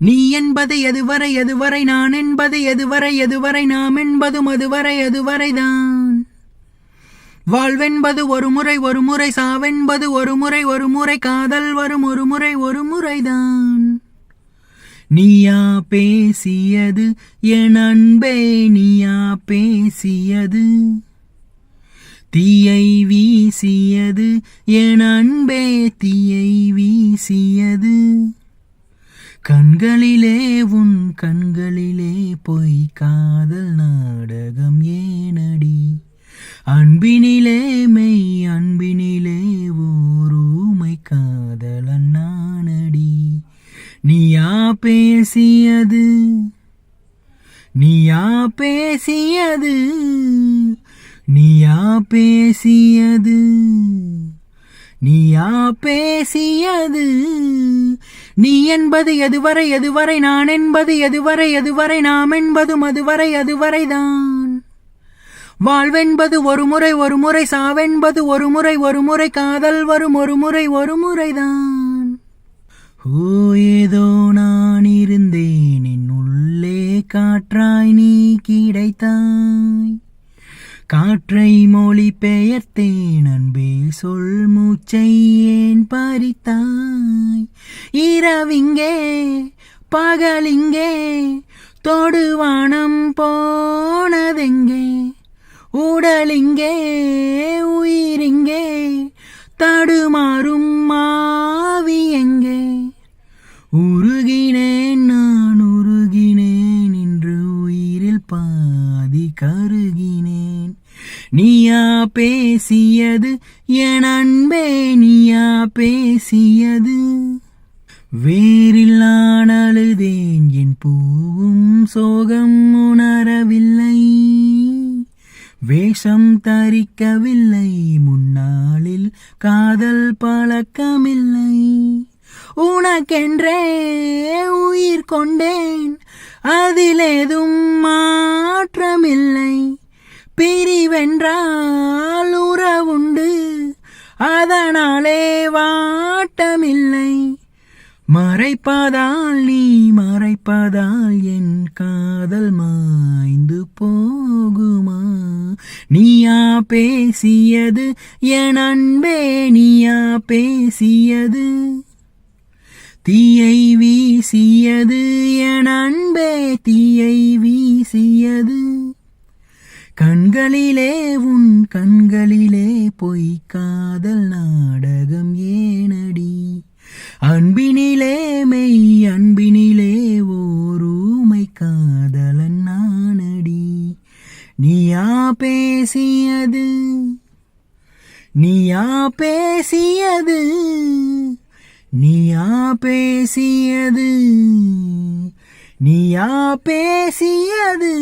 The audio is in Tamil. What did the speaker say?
நீ என்பது எதுவரை நான் என்பது எதுவரை நாம் என்பதும் அதுவரைதான். வாழ்வென்பது ஒரு முறை சாவென்பது ஒரு முறை காதல் வரும் ஒரு முறைதான். நீயா பேசியது என் அன்பே, நீயா பேசியது தீயை வீசியது என் அன்பே, தீயை வீசியது. கண்களிலே உன் கண்களிலே பொய் காதல் நாடகம் ஏனடி, அன்பினிலே மெய் அன்பினிலே ஊமை காதலன் நானடி. நீயா பேசியது, நீயா பேசியது, நீயா பேசியது, நீயா பேசியது. நீ என்பது எதுவரை நான் என்பது எதுவரை நாம் என்பதும் அதுவரைதான். வாழ்வென்பது ஒரு முறை சாவென்பது ஒரு முறை காதல் வரும் ஒரு முறைதான். ஓ ஏதோ நான் இருந்தேன் என் உள்ளே காற்றாய் நீ கிடைத்தாய். காற்றை மொழி பெயர்த்தேன் அன்பே, சொல் மூச்சை ஏன் பறித்தாய். இரவிங்கே பகலிங்கே தொடுவானம் போனதெங்கே, உடலிங்கே உயிரிங்கே தடுமாறும் மாவி எங்கே. உருகினேன் நான் உருகினேன் இன்று உயிரில் பாதி கருகினேன். நீயா பேசியது என் அன்பே, நீயா பேசியது. வேரில் நான் அழுதேன் என் பூவும் சோகம் உணரவில்லை. வேஷம் தரிக்கவில்லை முன்னாளில் காதல் பழக்கமில்லை. உனக்கென்றே உயிர் கொண்டேன் அதிலேதும் மாற்றமில்லை. பிரிவென்றால் உறவுண்டு அதனாலே வாட்டமில்லை. மறைப்பதால் நீ மறைப்பதால் என் காதல் மாய்ந்து போகுமா. நீயா பேசியது என் அன்பே, நீயா பேசியது தீயை வீசியது என் அன்பே, தீயை வீசியது. கண்களிலே உன் கண்களிலே பொய் காதல் நாடகம் ஏனடி, அன்பினிலே மெய் அன்பினிலே ஊமை காதலன் நானடி. நீயா பேசியது, நீயா பேசியது, நீயா பேசியது, நீயா பேசியது.